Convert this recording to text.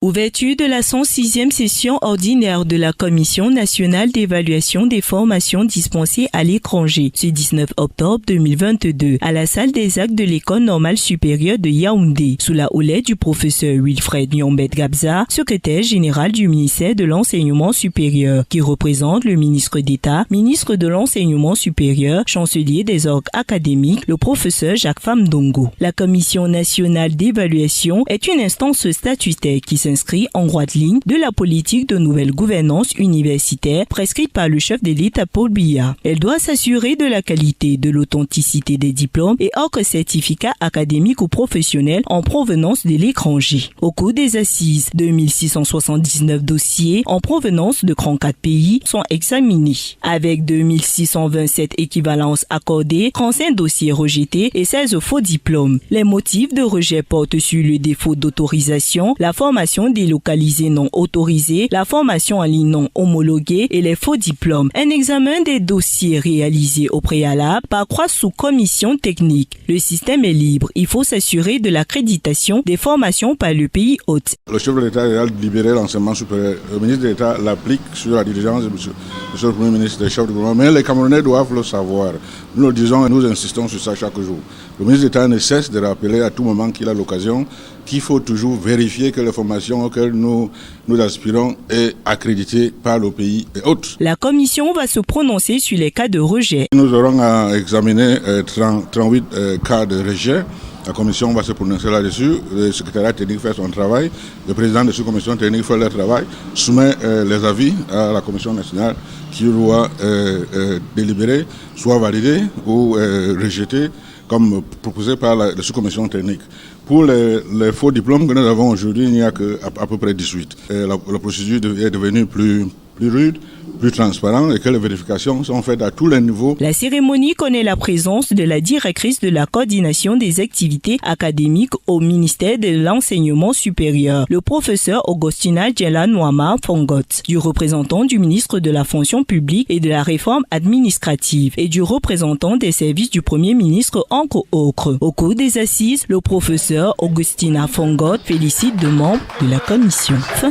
Ouverture de la 106e session ordinaire de la Commission nationale d'évaluation des formations dispensées à l'étranger, ce 19 octobre 2022, à la salle des actes de l'École normale supérieure de Yaoundé, sous la houlette du professeur Wilfred Nyombet Gabza, secrétaire général du ministère de l'Enseignement supérieur, qui représente le ministre d'État, ministre de l'Enseignement supérieur, chancelier des orgues académiques, le professeur Jacques Famdongo. La Commission nationale d'évaluation est une instance statutaire qui s'inscrit en droite ligne de la politique de nouvelle gouvernance universitaire prescrite par le chef de l'État Paul Biya. Elle doit s'assurer de la qualité, de l'authenticité des diplômes et autres certificats académiques ou professionnels en provenance de l'étranger. Au cours des assises, 2679 dossiers en provenance de 34 pays sont examinés. Avec 2627 équivalences accordées, 35 dossiers rejetés et 16 faux diplômes. Les motifs de rejet portent sur le défaut d'autorisation, la formation délocalisée non autorisée, la formation en ligne non homologuée et les faux diplômes. Un examen des dossiers réalisé au préalable par croix sous commission technique. Le système est libre. Il faut s'assurer de l'accréditation des formations par le pays hôte. Le chef de l'État a libéré l'enseignement supérieur. Le ministre de l'État l'applique sur la diligence de monsieur le Premier ministre des chefs de gouvernement. Mais les Camerounais doivent le savoir. Nous le disons et nous insistons sur ça chaque jour. Le ministre de l'État ne cesse de rappeler à tout moment qu'il a l'occasion qu'il faut toujours vérifier que les formations auxquelles nous aspirons est accréditée par le pays et autres. La commission va se prononcer sur les cas de rejet. Nous aurons à examiner 38 cas de rejet. La commission va se prononcer là-dessus. Le secrétariat technique fait son travail. Le président de cette commission technique fait leur travail, soumet les avis à la commission nationale qui doit délibérer, soit valider ou rejeter, comme proposé par la sous-commission technique. Pour les faux diplômes que nous avons aujourd'hui, il n'y a qu'à peu près 18. La procédure est devenue plus rude, plus transparente et que les vérifications sont faites à tous les niveaux. La cérémonie connaît la présence de la directrice de la coordination des activités académiques au ministère de l'Enseignement supérieur, le professeur Augustina Djela Nwama Fongot, du représentant du ministre de la fonction publique et de la réforme administrative et du représentant des services du Premier ministre entre autres. Au cours des assises, le professeur Augustina Fongot félicite deux membres de la commission. Fin.